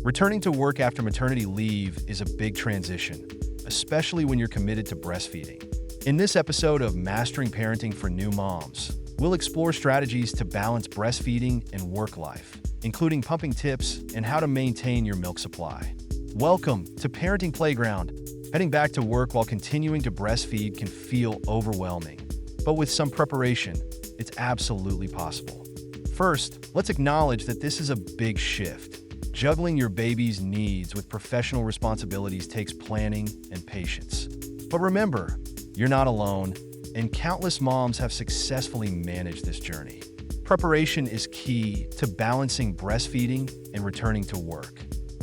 Returning to work after maternity leave is a big transition, especially when you're committed to breastfeeding. In this episode of Mastering Parenting for New Moms, we'll explore strategies to balance breastfeeding and work life, including pumping tips and how to maintain your milk supply. Welcome to Parenting Playground. Heading back to work while continuing to breastfeed can feel overwhelming, but with some preparation, it's absolutely possible. First, let's acknowledge that this is a big shift. Juggling your baby's needs with professional responsibilities takes planning and patience. But remember, you're not alone, and countless moms have successfully managed this journey. Preparation is key to balancing breastfeeding and returning to work.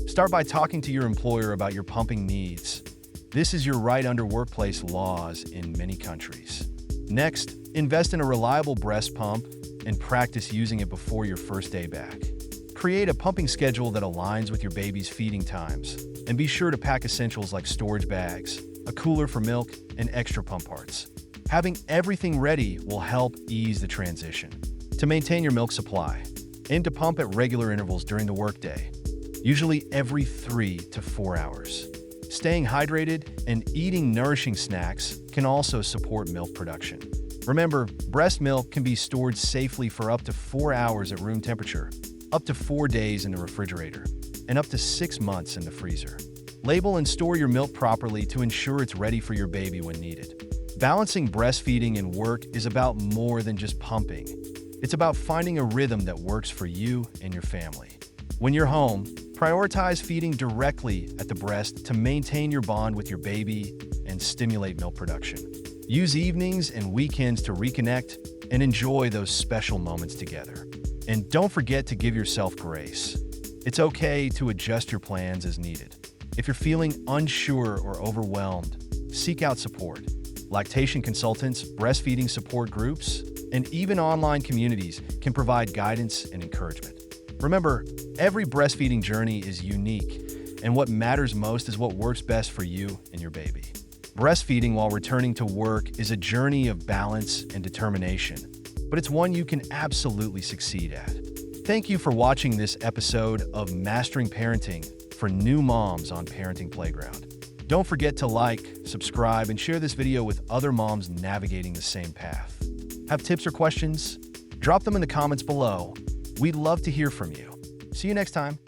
Start by talking to your employer about your pumping needs. This is your right under workplace laws in many countries. Next, invest in a reliable breast pump and practice using it before your first day back. Create a pumping schedule that aligns with your baby's feeding times, and be sure to pack essentials like storage bags, a cooler for milk, and extra pump parts. Having everything ready will help ease the transition. To maintain your milk supply, aim to pump at regular intervals during the workday, usually every 3 to 4 hours. Staying hydrated and eating nourishing snacks can also support milk production. Remember, breast milk can be stored safely for up to 4 hours at room temperature, up to 4 days in the refrigerator, and up to 6 months in the freezer. Label and store your milk properly to ensure it's ready for your baby when needed. Balancing breastfeeding and work is about more than just pumping. It's about finding a rhythm that works for you and your family. When you're home, prioritize feeding directly at the breast to maintain your bond with your baby and stimulate milk production. Use evenings and weekends to reconnect and enjoy those special moments together. And don't forget to give yourself grace. It's okay to adjust your plans as needed. If you're feeling unsure or overwhelmed, seek out support. Lactation consultants, breastfeeding support groups, and even online communities can provide guidance and encouragement. Remember, every breastfeeding journey is unique, and what matters most is what works best for you and your baby. Breastfeeding while returning to work is a journey of balance and determination, but it's one you can absolutely succeed at. Thank you for watching this episode of Mastering Parenting for New Moms on Parenting Playground. Don't forget to like, subscribe, and share this video with other moms navigating the same path. Have tips or questions? Drop them in the comments below. We'd love to hear from you. See you next time.